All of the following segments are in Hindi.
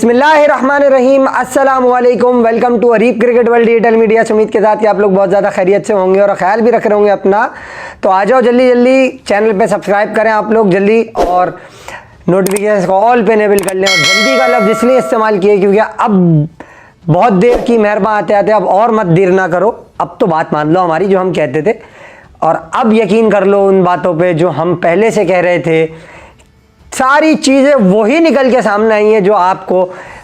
बिस्मिल्लाहिर्रहमानिर्रहीम, अस्सलाम वालेकुम। Welcome to Areeb cricket world digital media. उम्मीद के साथ कि आप लोग बहुत ज़्यादा खैरियत से होंगे और ख्याल भी रख रहे होंगे अपना। तो आ जाओ जल्दी जल्दी चैनल पे सब्सक्राइब करें आप लोग जल्दी, और नोटिफिकेशन को ऑल पे इनेबल कर लें। और जल्दी का लफ्ज़ इसलिए इस्तेमाल किए क्योंकि अब बहुत देर की मेहरबान आते आते अब और मत देर ना करो। अब तो बात मान लो हमारी जो हम कहते थे, और अब यकीन कर लो उन बातों पे जो हम पहले से कह रहे थे। सारी चीज़ें वही निकल के सामने आई हैं जो आपको,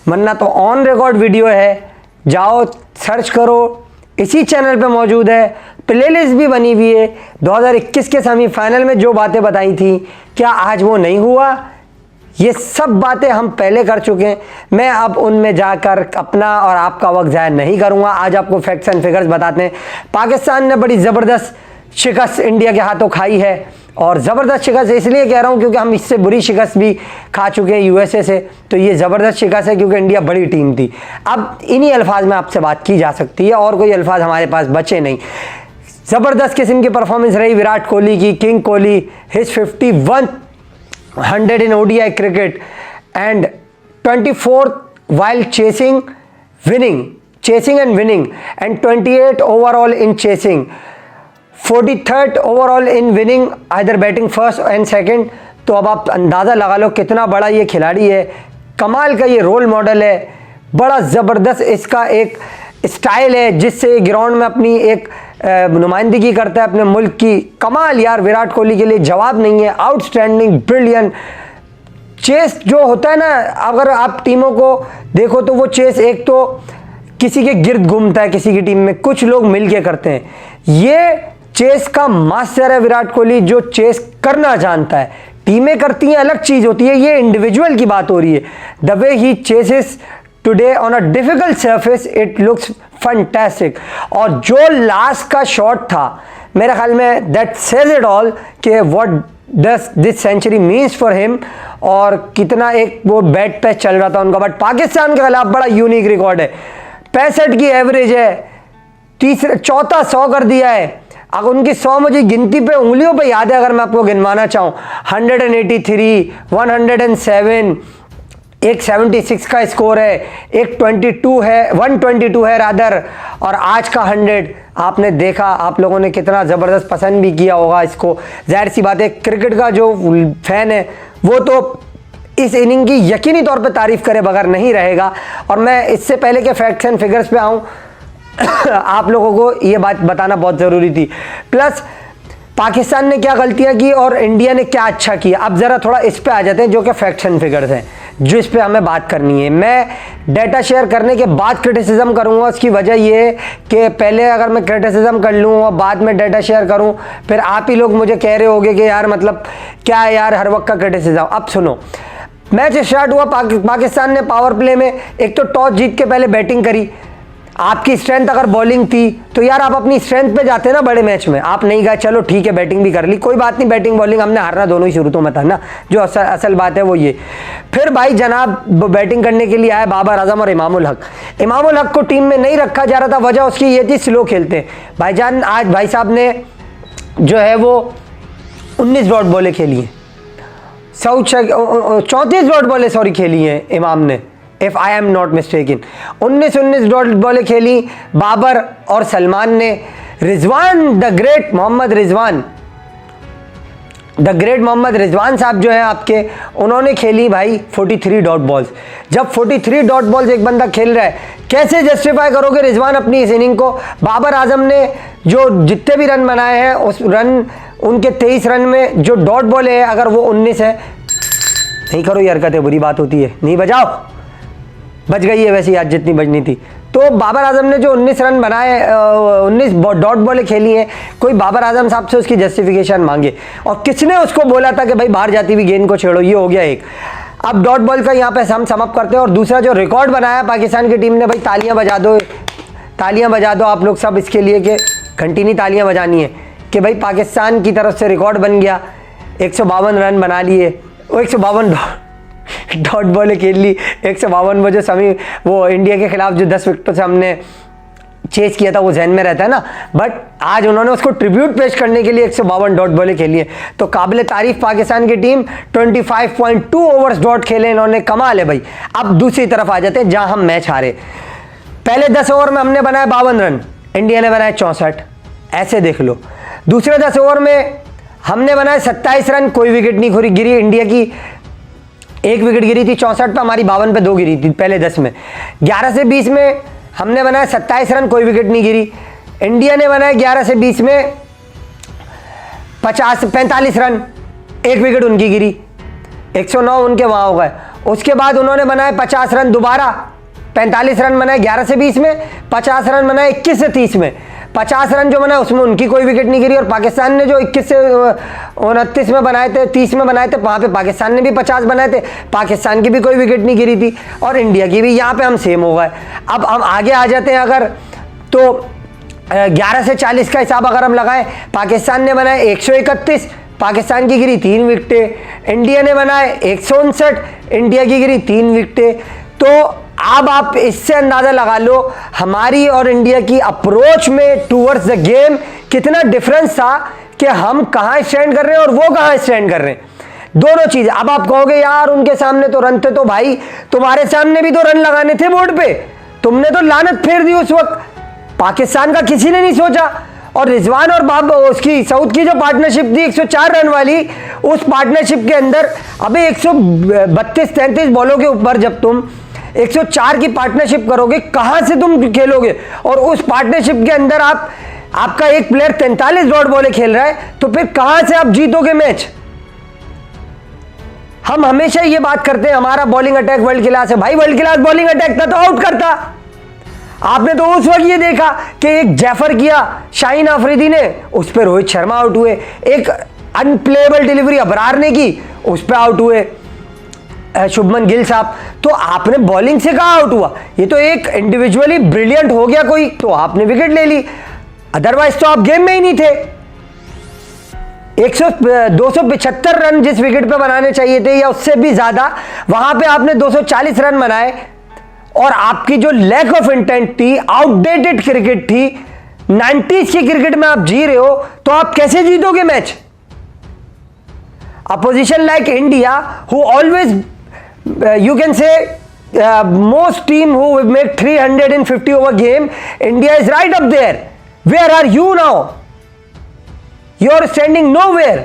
वरना तो ऑन रिकॉर्ड वीडियो है, जाओ सर्च करो, इसी चैनल पे मौजूद है। प्लेलिस्ट भी बनी हुई है। 2021 के सेमीफाइनल में जो बातें बताई थी, क्या आज वो नहीं हुआ? ये सब बातें हम पहले कर चुके हैं। मैं अब उनमें जाकर अपना और आपका वक्त ज़ाया नहीं करूँगा। आज आपको फैक्ट्स एंड फिगर्स बताते हैं। पाकिस्तान ने बड़ी ज़बरदस्त शिकस्त इंडिया के हाथों खाई है, और ज़बरदस्त शिकस्त इसलिए कह रहा हूँ क्योंकि हम इससे बुरी शिकस्त भी खा चुके हैं यूएसए से। तो ये ज़बरदस्त शिकस्त है क्योंकि इंडिया बड़ी टीम थी। अब इन्हीं अल्फाज में आपसे बात की जा सकती है, और कोई अल्फाज हमारे पास बचे नहीं। ज़बरदस्त किस्म की परफॉर्मेंस रही विराट कोहली की। King Kohli his 5100 in ODI cricket and 24th while chasing and winning, and 28 overall in chasing, 43rd overall in winning either batting first and second। तो अब आप अंदाज़ा लगा लो कितना बड़ा ये खिलाड़ी है, कमाल का ये रोल मॉडल है। बड़ा ज़बरदस्त इसका एक स्टाइल है जिससे ग्राउंड में अपनी एक नुमाइंदगी करता है अपने मुल्क की। कमाल यार, विराट कोहली के लिए जवाब नहीं है। आउटस्टैंडिंग, ब्रिलियंट चेस जो होता है ना, अगर आप टीमों को देखो तो वो चेस एक तो किसी के गिर्द घूमता है, किसी की टीम में कुछ लोग मिलके करते हैं। ये चेस का मास्टर है विराट कोहली, जो चेस करना जानता है। टीमें करती हैं अलग चीज़ होती है, ये इंडिविजुअल की बात हो रही है। The way he chases today on a difficult surface, it looks fantastic. और जो लास्ट का शॉट था, मेरे ख्याल में दैट सेज इट ऑल कि what does this century means for him, और कितना एक वो बैट पे चल रहा था उनका। बट पाकिस्तान के खिलाफ बड़ा यूनिक रिकॉर्ड है। 65 की एवरेज है, चौथा 100 कर दिया है। अगर उनकी 100 मुझे गिनती पे उंगलियों पे याद है, अगर मैं आपको गिनवाना चाहूँ, 183, 107, एक 76 का स्कोर है, एक 22 है, 122 है रादर, और आज का 100 आपने देखा। आप लोगों ने कितना ज़बरदस्त पसंद भी किया होगा इसको। जाहिर सी बात है, क्रिकेट का जो फैन है वो तो इस इनिंग की यकीनी तौर पे तारीफ़ करे बगैर नहीं रहेगा। और मैं इससे पहले के फैक्ट्स एंड फिगर्स पे आऊँ आप लोगों को ये बात बताना बहुत ज़रूरी थी। प्लस पाकिस्तान ने क्या गलतियां की और इंडिया ने क्या अच्छा किया। अब ज़रा थोड़ा इस पे आ जाते हैं जो कि फैक्ट्स एंड फिगर्स हैं, जो इस पे हमें बात करनी है। मैं डेटा शेयर करने के बाद क्रिटिसिज्म करूंगा। उसकी वजह ये है कि पहले अगर मैं क्रिटिसिज्म कर लूँ और बाद में डेटा शेयर करूँ, फिर आप ही लोग मुझे कह रहे होगे कि यार मतलब क्या है यार हर वक्त का क्रिटिसिज्म। अब सुनो, मैच स्टार्ट हुआ, पाकिस्तान ने पावर प्ले में एक तो टॉस जीत के पहले बैटिंग करी। आपकी स्ट्रेंथ अगर बॉलिंग थी तो यार आप अपनी स्ट्रेंथ पे जाते ना बड़े मैच में। आप नहीं गए, चलो ठीक है बैटिंग भी कर ली, कोई बात नहीं, बैटिंग बॉलिंग हमने हारना दोनों ही शुरू तो में था ना। जो असल बात है वो ये। फिर भाई जनाब बैटिंग करने के लिए आए बाबर आजम और इमामुल हक। इमामुल हक को टीम में नहीं रखा जा रहा था, वजह उसकी ये थी स्लो खेलते हैं भाईजान। आज भाई साहब ने जो है वो 19 डॉट बॉलें खेली हैं, 34 डॉट बॉलें सॉरी खेली हैं इमाम ने, if I am not mistaken. 19 dot बॉलें खेली बाबर और सलमान ने। रिजवान द ग्रेट मोहम्मद रिजवान साहब जो है आपके, उन्होंने खेली भाई 43 डॉट बॉल्स। जब 43 डॉट बॉल्स एक बंदा खेल रहा है, कैसे जस्टिफाई करोगे रिजवान अपनी इस इनिंग को? बाबर आजम ने जो जितने भी रन बनाए हैं, उस रन उनके 23 रन में जो डॉट बॉल है अगर वो 19 है, नहीं करो ये हरकत है, बुरी बात होती है, नहीं बजाओ। बच गई है वैसे आज जितनी बजनी थी। तो बाबर आजम ने जो 19 रन बनाए, 19 डॉट बॉलें खेली हैं, कोई बाबर आजम साहब से उसकी जस्टिफिकेशन मांगे। और किसने उसको बोला था कि भाई बाहर जाती हुई गेंद को छेड़ो? ये हो गया एक। अब डॉट बॉल का यहाँ पे हम समअप करते हैं। और दूसरा जो रिकॉर्ड बनाया पाकिस्तान की टीम ने, भाई तालियां बजा दो आप लोग सब इसके लिए कि घंटी नहीं तालियां बजानी है कि भाई पाकिस्तान की तरफ से रिकॉर्ड बन गया। 152 रन बना लिए, वो 152 डॉट बॉलें खेल ली। 152 वो जो वो इंडिया के खिलाफ जो 10 विकेटों से हमने चेस किया था वो जहन में रहता है ना, बट आज उन्होंने उसको ट्रिब्यूट पेश करने के लिए 152 डॉट बॉलें खेली है। तो काबिल तारीफ पाकिस्तान की टीम 25.2 ओवर्स डॉट खेले इन्होंने, कमाल है भाई। अब दूसरी तरफ आ जाते हैं जहां हम मैच हारे। पहले 10 ओवर में हमने बनाए 52 रन, इंडिया ने बनाए 64, ऐसे देख लो। दूसरे 10 ओवर में हमने बनाए 27 रन, कोई विकेट नहीं गिरी, इंडिया की 1 विकेट गिरी थी 64 पे, हमारी 52 पे 2 गिरी थी पहले 10 में। 11 से 20 में हमने बनाया 27 रन, कोई विकेट नहीं गिरी। इंडिया ने बनाया 11 से 20 में 45 रन, 1 विकेट उनकी गिरी, 109 उनके वहां हो गए। उसके बाद उन्होंने बनाए 50 रन, दोबारा 45 रन बनाए 11 से 20 में, 50 रन बनाए 21 से 30 में। 50 रन जो बनाए उसमें उनकी कोई विकेट नहीं गिरी, और पाकिस्तान ने जो 21 से 29 में बनाए थे, 30 में बनाए थे, वहां पे पाकिस्तान ने भी 50 बनाए थे, पाकिस्तान की भी कोई विकेट नहीं गिरी थी, और इंडिया की भी। यहाँ पे हम सेम हो गए। अब हम आगे आ जाते हैं अगर, तो 11 से 40 का हिसाब अगर हम लगाएं, पाकिस्तान ने बनाए 131, पाकिस्तान की गिरी 3 विकेटें। इंडिया ने बनाए 159, इंडिया की गिरी 3 विकेटें। तो अब आप इससे अंदाजा लगा लो हमारी और इंडिया की अप्रोच में टूवर्ड्स द गेम कितना डिफरेंस था, कि हम कहां स्टैंड कर रहे हैं और वो कहां स्टैंड कर रहे हैं, दोनों चीजें। अब आप कहोगे यार उनके सामने तो रन थे, तो भाई तुम्हारे सामने भी तो रन लगाने थे बोर्ड पे, तुमने तो लानत फेर दी उस वक्त, पाकिस्तान का किसी ने नहीं सोचा। और रिजवान और बाब उसकी साउथ की जो पार्टनरशिप थी 104 रन वाली, उस पार्टनरशिप के अंदर अबे 132-33 बॉलों के ऊपर जब तुम 104 की पार्टनरशिप करोगे, कहां से तुम खेलोगे? और उस पार्टनरशिप के अंदर आपका एक प्लेयर 43 डॉट बॉलें खेल रहा है, तो फिर कहां से आप जीतोगे मैच? हम हमेशा ये बात करते हैं हमारा बॉलिंग अटैक वर्ल्ड क्लास है, भाई वर्ल्ड क्लास बॉलिंग अटैक था तो आउट करता। आपने तो उस वक्त ये देखा कि एक जैफर किया शाहीन अफरीदी ने, उस पर रोहित शर्मा आउट हुए, एक अनप्लेएबल डिलीवरी अबरार ने की, उस पर आउट हुए शुभमन गिल साहब। तो आपने बॉलिंग से कहां आउट हुआ? ये तो एक इंडिविजुअली ब्रिलियंट हो गया कोई, तो आपने विकेट ले ली, अदरवाइज तो आप गेम में ही नहीं थे। 275 रन जिस विकेट पे बनाने चाहिए थे या उससे भी ज्यादा, वहां पे आपने 240 रन बनाए, और आपकी जो लैक ऑफ इंटेंट थी, आउटडेटेड क्रिकेट थी, 90s की क्रिकेट में आप जी रहे हो, तो आप कैसे जीतोगे match? Opposition like India who always you can say most team who make 350 over game, India is right up there. Where are you now? You are standing nowhere.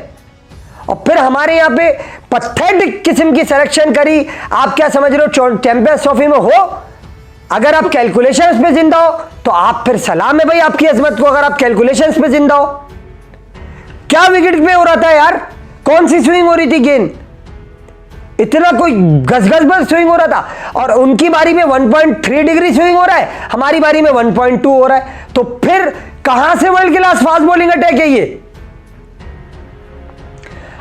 और फिर हमारे यहाँ पे पैथेटिक किस्म की सिलेक्शन करी। आप क्या समझ रहे हो चैंपियंस ट्रॉफी में हो? अगर आप कैलकुलेशंस पे जिंदा हो तो आप फिर सलाम है भाई आपकी अजमत को, अगर आप कैलकुलेशंस पे जिंदा हो। क्या विकेट पे हो रहा था यार? कौन सी स्विंग हो रही थी गेंद? इतना कोई गजगज स्विंग हो रहा था, और उनकी बारी में 1.3 डिग्री स्विंग हो रहा है, हमारी बारी में 1.2 हो रहा है। तो फिर कहां से world class fast bowling attack है ये?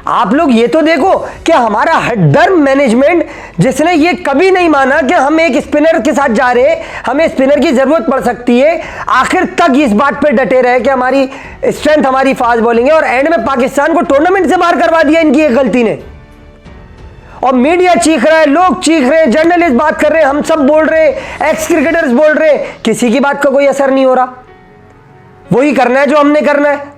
आप लोग ये तो देखो कि हमारा हड्डर मैनेजमेंट, जिसने ये कभी नहीं माना कि हम एक स्पिनर के साथ जा रहे हैं, हमें स्पिनर की जरूरत पड़ सकती है, आखिर तक इस बात पे डटे रहे कि हमारी स्ट्रेंथ हमारी फास्ट बॉलिंग है, और एंड में पाकिस्तान को टूर्नामेंट से बाहर करवा दिया इनकी एक गलती ने। और मीडिया चीख रहा है, लोग चीख रहे हैं, जर्नलिस्ट बात कर रहे हैं, हम सब बोल रहे हैं, एक्स क्रिकेटर्स बोल रहे हैं, किसी की बात का कोई असर नहीं हो रहा। वही करना है जो हमने करना है,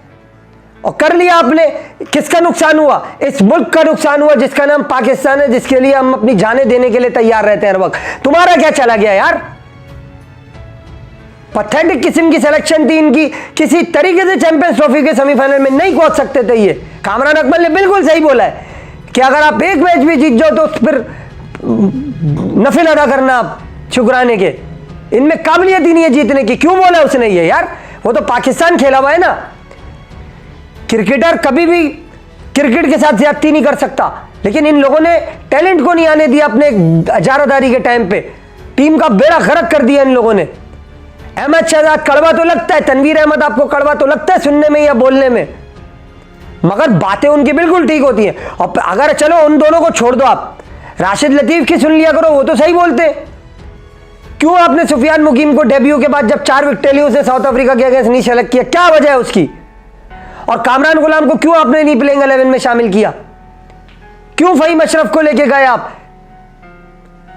और कर लिया आपने। किसका नुकसान हुआ? इस मुल्क का नुकसान हुआ जिसका नाम पाकिस्तान है, जिसके लिए हम अपनी जानें देने के लिए तैयार रहते हैं हर वक्त। तुम्हारा क्या चला गया यार? पैथेटिक किस्म की सिलेक्शन थी इनकी, किसी तरीके से चैंपियंस ट्रॉफी के सेमीफाइनल में नहीं पहुंच सकते थे ये। कामरान अकमल ने बिल्कुल सही बोला है कि अगर आप एक मैच भी जीत जाओ तो फिर नफिल अदा करना आप शुक्राने के, इनमें काबिलियत ही नहीं है जीतने की। क्यों बोला उसने ये यार? वो तो पाकिस्तान खेला हुआ है ना। क्रिकेटर कभी भी क्रिकेट के साथ ज्यादती नहीं कर सकता, लेकिन इन लोगों ने टैलेंट को नहीं आने दिया अपने इजारादारी के टाइम पे। टीम का बेड़ा गर्क कर दिया इन लोगों ने। अहमद शहजाद कड़वा तो लगता है, तनवीर अहमद आपको कड़वा तो लगता है सुनने में या बोलने में, मगर बातें उनकी बिल्कुल ठीक होती हैं। और अगर चलो उन दोनों को छोड़ दो, आप राशिद लतीफ की सुन लिया करो, वो तो सही बोलते। क्यों आपने सुफियान मुकीम को डेब्यू के बाद जब 4 विकेट ली उसे साउथ अफ्रीका के अगेंस्ट नहीं सेलेक्ट किया? क्या वजह है उसकी? और कामरान गुलाम को क्यों आपने नहीं प्लेइंग 11 में शामिल किया? क्यों फहीम अशरफ को लेके गए आप?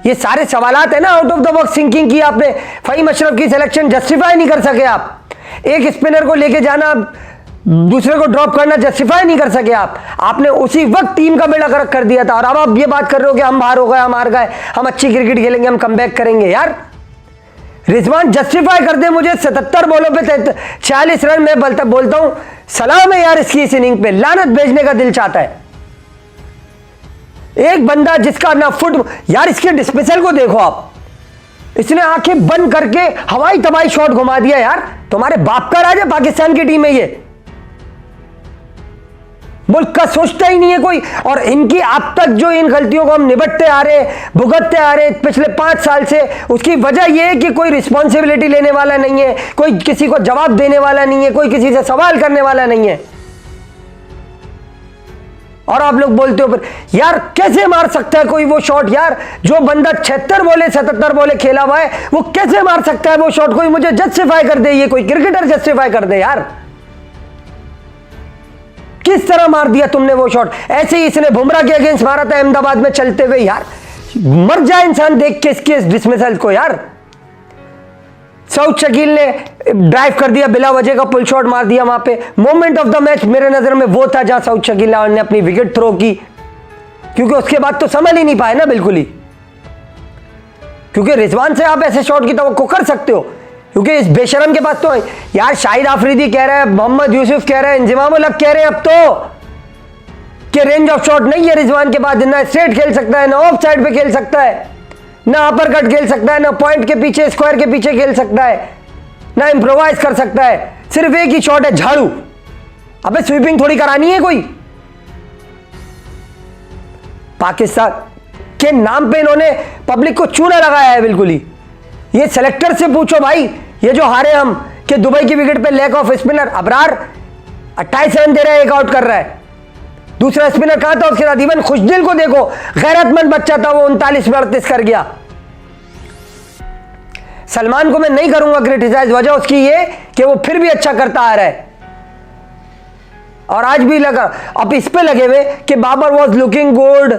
ये सारे सवालात है ना out of the box thinking की आपने। फहीम अशरफ की सिलेक्शन जस्टिफाई नहीं कर सके आप, एक स्पिनर को लेके जाना दूसरे को ड्रॉप करना जस्टिफाई नहीं कर सके आप। आपने उसी वक्त टीम का बेड़ा गर्क कर दिया था और अब आप ये बात कर रहे हो कि हम बाहर हो गए, हम हार गए, हम अच्छी क्रिकेट खेलेंगे, हम कमबैक करेंगे। यार रिजवान जस्टिफाई कर दे मुझे 77 बॉलों पे 46 रन। मैं बोलता हूं सलाम है यार इसकी इस इनिंग पे, लानत भेजने का दिल चाहता है। एक बंदा जिसका ना फुट, यार इसके डिस्मिसल को देखो आप, इसने आंखें बंद करके हवाई तबाही शॉट घुमा दिया। यार तुम्हारे बाप का राज है पाकिस्तान की टीम है ये, मुल्क का सोचता ही नहीं है कोई। और इनकी अब तक जो इन गलतियों को हम निपटते आ रहे, भुगतते आ रहे पिछले 5 साल से, उसकी वजह यह है कि कोई रिस्पॉन्सिबिलिटी लेने वाला नहीं है, कोई किसी को जवाब देने वाला नहीं है, कोई किसी से सवाल करने वाला नहीं है। और आप लोग बोलते हो फिर यार कैसे मार सकता है कोई वो शॉट? यार जो बंदा 76 बोले 77 बोले खेला हुआ है वो कैसे मार सकता है वो शॉट? कोई मुझे जस्टिफाई कर दे, ये कोई क्रिकेटर जस्टिफाई कर दे। यार किस तरह मार दिया तुमने वो शॉट? ऐसे ही इसने बुमराह के अगेंस्ट मारा था अहमदाबाद में चलते हुए। यार मर जाए इंसान देख के इसके डिसमिसल को। यार सऊद शकील ने ड्राइव कर दिया, बिला वजह का पुल शॉट मार दिया वहां पे। मोमेंट ऑफ द मैच मेरे नजर में वो था जहां सऊद शकील ने अपनी विकेट थ्रो की, क्योंकि उसके बाद तो संभल ही नहीं पाए ना बिल्कुल ही। क्योंकि रिजवान से आप ऐसे शॉट की तवक्को कर सकते हो, क्योंकि इस बेशरम के पास तो यार शाहिद आफरीदी कह रहा है, मोहम्मद यूसुफ कह रहे हैं, इंजमाम उल हक कह रहे हैं अब तो कि रेंज ऑफ शॉट नहीं है रिजवान के पास, ना स्ट्रेट खेल सकता है, ना ऑफ साइड पे खेल सकता है, ना अपर कट खेल सकता है, ना पॉइंट के पीछे स्क्वायर के पीछे खेल सकता है, ना इंप्रोवाइज कर सकता है। सिर्फ एक ही शॉट है, झाड़ू। अबे स्वीपिंग थोड़ी करानी है कोई। पाकिस्तान के नाम पे इन्होंने पब्लिक को चूना लगाया है बिल्कुल ही। ये सेलेक्टर से पूछो भाई, ये जो हारे हम कि दुबई की विकेट पे lack of spinner, Abrar 28 run दे रहा है, एक आउट कर रहा है। दूसरा स्पिनर कहां था उसके साथ? इवन खुशदिल को देखो, गैरतमंद बच्चा था वो, 39 में 38 कर गया। सलमान को मैं नहीं करूंगा क्रिटिसाइज, वजह उसकी ये कि वो फिर भी अच्छा करता आ रहा है। और आज भी लगा, अब इस पे लगे हुए कि Babar was looking good,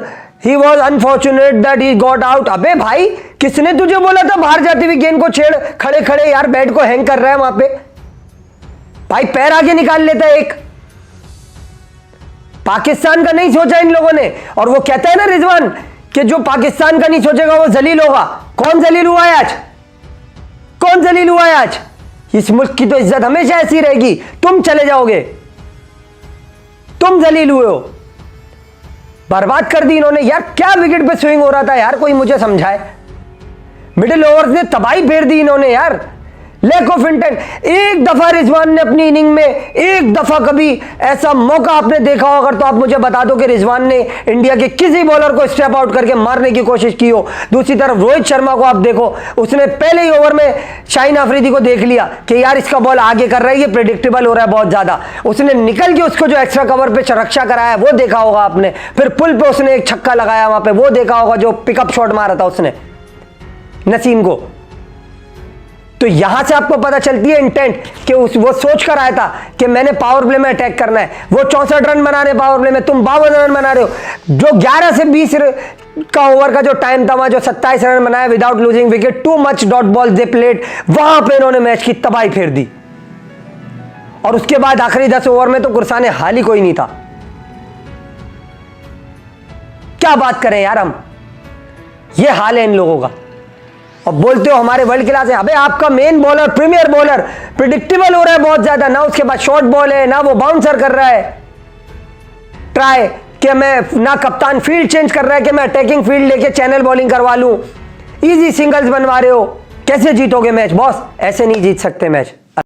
he was unfortunate that he got out. अबे भाई किसने तुझे बोला था बाहर जाती हुई गेंद को छेड़? खड़े खड़े यार बैट को हैंग कर रहा है वहां पे भाई, पैर आगे निकाल लेता है एक। पाकिस्तान का नहीं सोचा इन लोगों ने। और वो कहता है ना रिजवान कि जो पाकिस्तान का नहीं सोचेगा वो जलील होगा। कौन जलील हुआ है आज? कौन जलील हुआ है आज? इस मुल्क की तो इज्जत हमेशा ऐसी रहेगी, तुम चले जाओगे, तुम जलील हुए हो। बर्बाद कर दी इन्होंने। यार क्या विकेट पे स्विंग हो रहा था यार, कोई मुझे समझाए। मिडिल ओवर्स ने तबाही फेर दी इन्होंने यार। Lack of intent. एक दफा रिजवान ने अपनी इनिंग में, एक दफा कभी ऐसा मौका आपने देखा हो अगर, तो आप मुझे बता दो कि रिजवान ने इंडिया के किसी बॉलर को स्टेप आउट करके मारने की कोशिश की हो। दूसरी तरफ रोहित शर्मा को आप देखो, उसने पहले ही ओवर में शाहीन आफरीदी को देख लिया कि यार इसका बॉल आगे कर रहा है, ये प्रेडिक्टेबल हो रहा है बहुत ज्यादा। उसने निकल के उसको जो एक्स्ट्रा कवर पे रक्षा कराया वो देखा होगा आपने। फिर पुल पे उसने एक छक्का लगाया वहां पे, वो देखा होगा जो पिकअप शॉट मारा था उसने नसीम को। तो यहां से आपको पता चलती है इंटेंट कि वो सोच कर आया था कि मैंने पावर प्ले में अटैक करना है। वो 64 रन बना रहे पावर प्ले में, तुम 52 रन बना रहे हो। जो 11 से 20 का ओवर का जो टाइम था, वहां जो 27 रन बनाया without losing wicket, too much dot ball they played, वहां पे इन्होंने मैच की तबाही फेर दी। और उसके बाद आखिरी 10 ओवर में तो कुर्साने हाल ही कोई नहीं था। क्या बात करें यार हम, ये हाल है इन लोगों का। और बोलते हो हमारे वर्ल्ड क्लास है। अबे आपका main bowler, premier bowler predictable हो रहा है बहुत ज्यादा ना, उसके बाद शॉर्ट बॉल है ना, वो बाउंसर कर रहा है ट्राई कि मैं, ना कप्तान फील्ड चेंज कर रहा है कि मैं अटैकिंग फील्ड लेके चैनल बॉलिंग करवा लूं। इजी सिंगल्स बनवा रहे हो, कैसे जीतोगे मैच बॉस? ऐसे नहीं जीत सकते मैच।